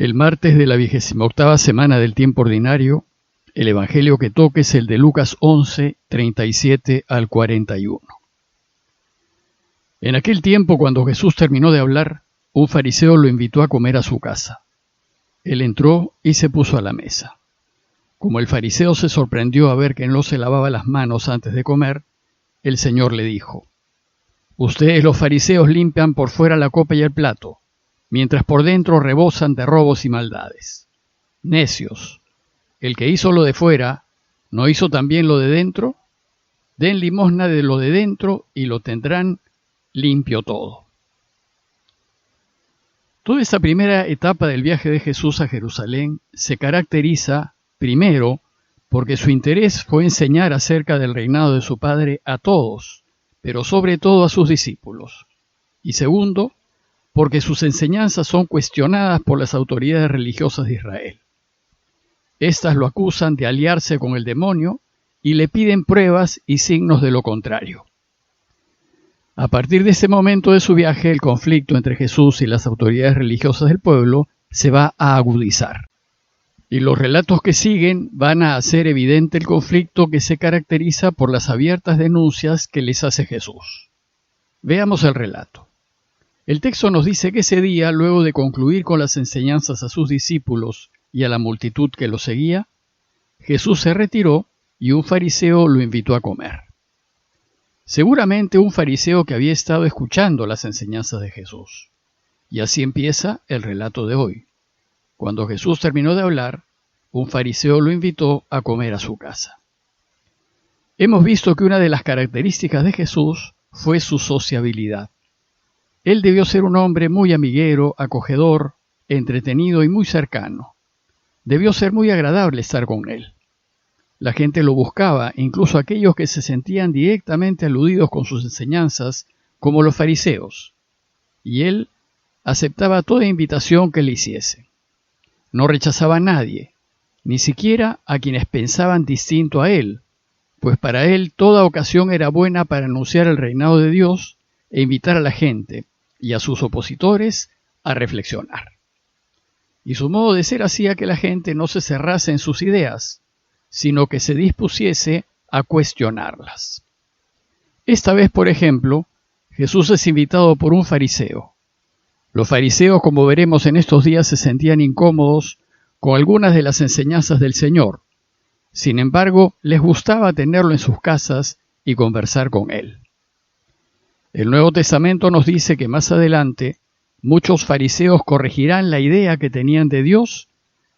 El martes de la 28ª semana del tiempo ordinario, el evangelio que toque es el de Lucas 11, 37 al 41. En aquel tiempo, cuando Jesús terminó de hablar, un fariseo lo invitó a comer a su casa. Él entró y se puso a la mesa. Como el fariseo se sorprendió a ver que no se lavaba las manos antes de comer, el Señor le dijo: «Ustedes los fariseos limpian por fuera la copa y el plato, mientras por dentro rebosan de robos y maldades. Necios, el que hizo lo de fuera, ¿no hizo también lo de dentro? Den limosna de lo de dentro y lo tendrán limpio todo». Toda esta primera etapa del viaje de Jesús a Jerusalén se caracteriza, primero, porque su interés fue enseñar acerca del reinado de su Padre a todos, pero sobre todo a sus discípulos. Y segundo, porque sus enseñanzas son cuestionadas por las autoridades religiosas de Israel. Estas lo acusan de aliarse con el demonio y le piden pruebas y signos de lo contrario. A partir de ese momento de su viaje, el conflicto entre Jesús y las autoridades religiosas del pueblo se va a agudizar. Y los relatos que siguen van a hacer evidente el conflicto que se caracteriza por las abiertas denuncias que les hace Jesús. Veamos el relato. El texto nos dice que ese día, luego de concluir con las enseñanzas a sus discípulos y a la multitud que lo seguía, Jesús se retiró y un fariseo lo invitó a comer. Seguramente un fariseo que había estado escuchando las enseñanzas de Jesús. Y así empieza el relato de hoy. Cuando Jesús terminó de hablar, un fariseo lo invitó a comer a su casa. Hemos visto que una de las características de Jesús fue su sociabilidad. Él debió ser un hombre muy amiguero, acogedor, entretenido y muy cercano. Debió ser muy agradable estar con él. La gente lo buscaba, incluso aquellos que se sentían directamente aludidos con sus enseñanzas, como los fariseos. Y él aceptaba toda invitación que le hiciese. No rechazaba a nadie, ni siquiera a quienes pensaban distinto a él, pues para él toda ocasión era buena para anunciar el reinado de Dios e invitar a la gente y a sus opositores a reflexionar. Y su modo de ser hacía que la gente no se cerrase en sus ideas, sino que se dispusiese a cuestionarlas. Esta vez, por ejemplo, Jesús es invitado por un fariseo. Los fariseos, como veremos en estos días, se sentían incómodos con algunas de las enseñanzas del Señor. Sin embargo, les gustaba tenerlo en sus casas y conversar con él. El Nuevo Testamento nos dice que más adelante muchos fariseos corregirán la idea que tenían de Dios,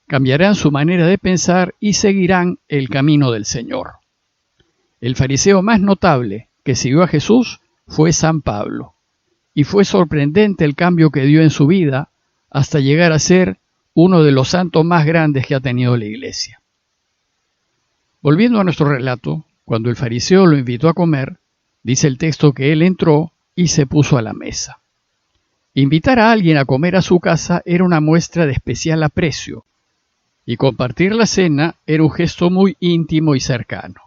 cambiarán su manera de pensar y seguirán el camino del Señor. El fariseo más notable que siguió a Jesús fue San Pablo, y fue sorprendente el cambio que dio en su vida hasta llegar a ser uno de los santos más grandes que ha tenido la Iglesia. Volviendo a nuestro relato, cuando el fariseo lo invitó a comer, dice el texto que él entró y se puso a la mesa. Invitar a alguien a comer a su casa era una muestra de especial aprecio, y compartir la cena era un gesto muy íntimo y cercano.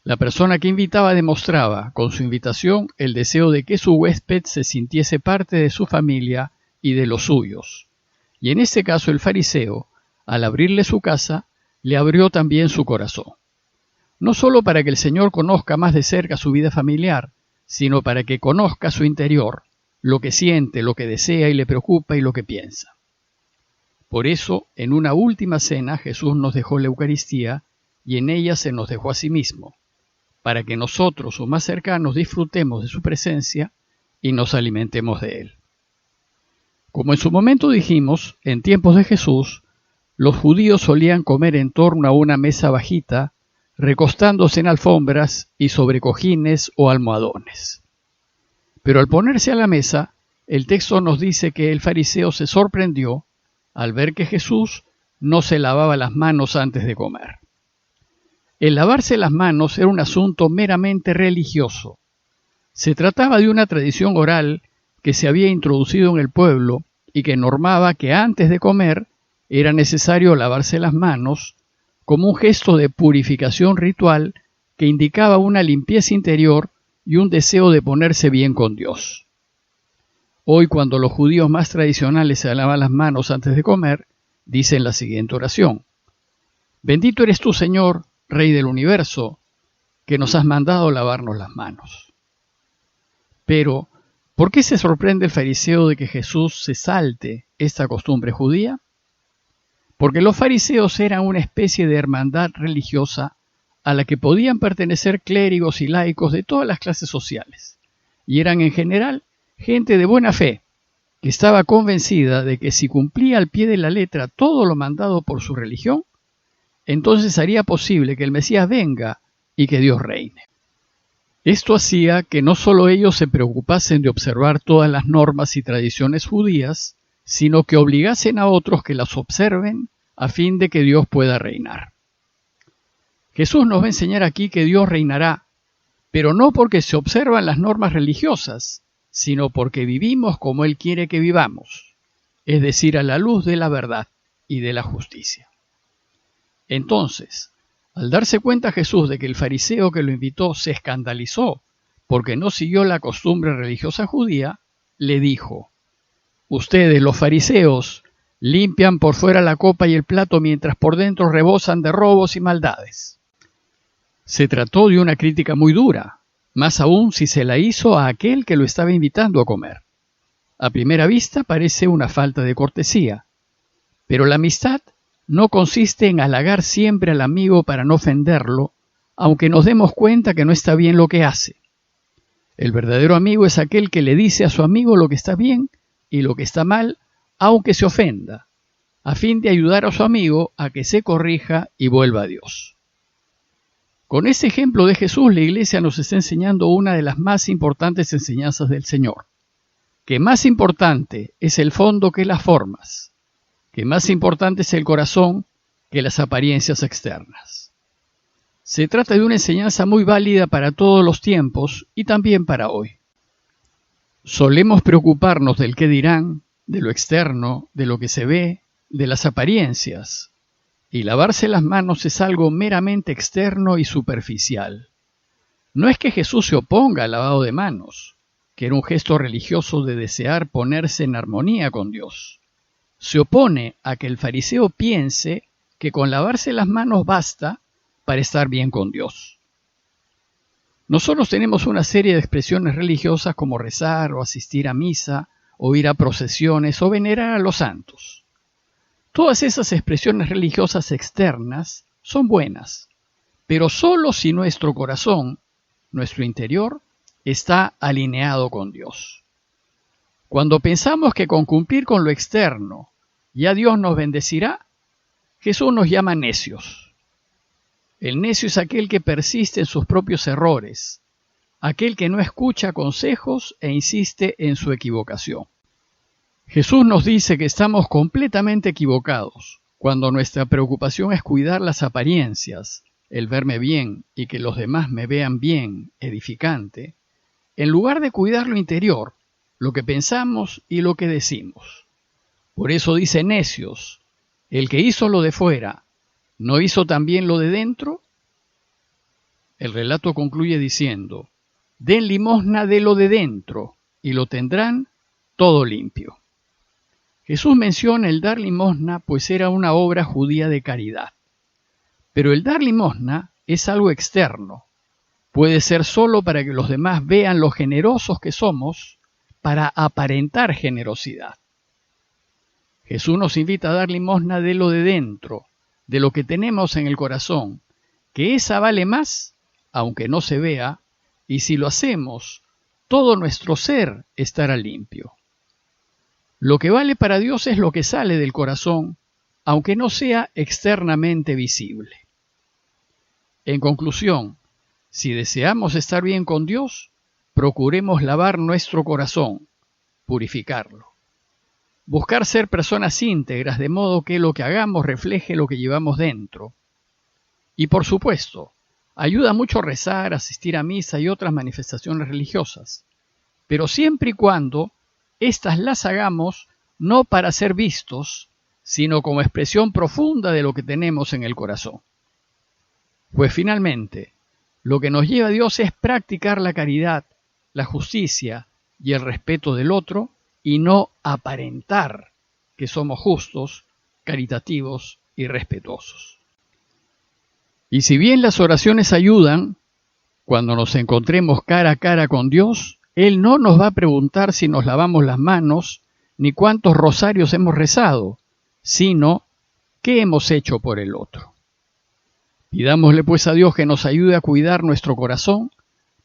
La persona que invitaba demostraba con su invitación el deseo de que su huésped se sintiese parte de su familia y de los suyos. Y en este caso el fariseo, al abrirle su casa, le abrió también su corazón. No solo para que el Señor conozca más de cerca su vida familiar, sino para que conozca su interior, lo que siente, lo que desea y le preocupa y lo que piensa. Por eso, en una última cena, Jesús nos dejó la Eucaristía y en ella se nos dejó a sí mismo, para que nosotros, sus más cercanos, disfrutemos de su presencia y nos alimentemos de él. Como en su momento dijimos, en tiempos de Jesús, los judíos solían comer en torno a una mesa bajita, recostándose en alfombras y sobre cojines o almohadones. Pero al ponerse a la mesa, el texto nos dice que el fariseo se sorprendió al ver que Jesús no se lavaba las manos antes de comer. El lavarse las manos era un asunto meramente religioso. Se trataba de una tradición oral que se había introducido en el pueblo y que normaba que antes de comer era necesario lavarse las manos como un gesto de purificación ritual que indicaba una limpieza interior y un deseo de ponerse bien con Dios. Hoy, cuando los judíos más tradicionales se lavan las manos antes de comer, dicen la siguiente oración: Bendito eres tú, Señor, Rey del universo, que nos has mandado lavarnos las manos. Pero, ¿por qué se sorprende el fariseo de que Jesús se salte esta costumbre judía? Porque los fariseos eran una especie de hermandad religiosa a la que podían pertenecer clérigos y laicos de todas las clases sociales, y eran en general gente de buena fe, que estaba convencida de que si cumplía al pie de la letra todo lo mandado por su religión, entonces haría posible que el Mesías venga y que Dios reine. Esto hacía que no solo ellos se preocupasen de observar todas las normas y tradiciones judías, sino que obligasen a otros que las observen a fin de que Dios pueda reinar. Jesús nos va a enseñar aquí que Dios reinará, pero no porque se observan las normas religiosas, sino porque vivimos como Él quiere que vivamos, es decir, a la luz de la verdad y de la justicia. Entonces, al darse cuenta Jesús de que el fariseo que lo invitó se escandalizó porque no siguió la costumbre religiosa judía, le dijo: Ustedes, los fariseos, limpian por fuera la copa y el plato mientras por dentro rebosan de robos y maldades. Se trató de una crítica muy dura, más aún si se la hizo a aquel que lo estaba invitando a comer. A primera vista parece una falta de cortesía, pero la amistad no consiste en halagar siempre al amigo para no ofenderlo, aunque nos demos cuenta que no está bien lo que hace. El verdadero amigo es aquel que le dice a su amigo lo que está bien y lo que está mal, aunque se ofenda, a fin de ayudar a su amigo a que se corrija y vuelva a Dios. Con este ejemplo de Jesús, la Iglesia nos está enseñando una de las más importantes enseñanzas del Señor, que más importante es el fondo que las formas, que más importante es el corazón que las apariencias externas. Se trata de una enseñanza muy válida para todos los tiempos y también para hoy. Solemos preocuparnos del qué dirán, de lo externo, de lo que se ve, de las apariencias, y lavarse las manos es algo meramente externo y superficial. No es que Jesús se oponga al lavado de manos, que era un gesto religioso de desear ponerse en armonía con Dios. Se opone a que el fariseo piense que con lavarse las manos basta para estar bien con Dios. Nosotros tenemos una serie de expresiones religiosas como rezar o asistir a misa, o ir a procesiones o venerar a los santos. Todas esas expresiones religiosas externas son buenas, pero solo si nuestro corazón, nuestro interior, está alineado con Dios. Cuando pensamos que con cumplir con lo externo ya Dios nos bendecirá, Jesús nos llama necios. El necio es aquel que persiste en sus propios errores, aquel que no escucha consejos e insiste en su equivocación. Jesús nos dice que estamos completamente equivocados cuando nuestra preocupación es cuidar las apariencias, el verme bien y que los demás me vean bien, edificante, en lugar de cuidar lo interior, lo que pensamos y lo que decimos. Por eso dice necios: el que hizo lo de fuera, ¿no hizo también lo de dentro? El relato concluye diciendo: den limosna de lo de dentro y lo tendrán todo limpio. Jesús menciona el dar limosna pues era una obra judía de caridad. Pero el dar limosna es algo externo. Puede ser solo para que los demás vean lo generosos que somos, para aparentar generosidad. Jesús nos invita a dar limosna de lo de dentro, de lo que tenemos en el corazón, que esa vale más, aunque no se vea, y si lo hacemos, todo nuestro ser estará limpio. Lo que vale para Dios es lo que sale del corazón, aunque no sea externamente visible. En conclusión, si deseamos estar bien con Dios, procuremos lavar nuestro corazón, purificarlo. Buscar ser personas íntegras de modo que lo que hagamos refleje lo que llevamos dentro. Y por supuesto, ayuda mucho rezar, asistir a misa y otras manifestaciones religiosas, pero siempre y cuando estas las hagamos no para ser vistos, sino como expresión profunda de lo que tenemos en el corazón. Pues finalmente, lo que nos lleva a Dios es practicar la caridad, la justicia y el respeto del otro, y no aparentar que somos justos, caritativos y respetuosos. Y si bien las oraciones ayudan, cuando nos encontremos cara a cara con Dios, Él no nos va a preguntar si nos lavamos las manos ni cuántos rosarios hemos rezado, sino qué hemos hecho por el otro. Pidámosle pues a Dios que nos ayude a cuidar nuestro corazón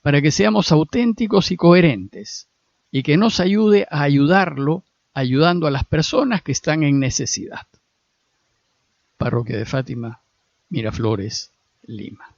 para que seamos auténticos y coherentes, y que nos ayude a ayudarlo ayudando a las personas que están en necesidad. Parroquia de Fátima, Miraflores, Lima.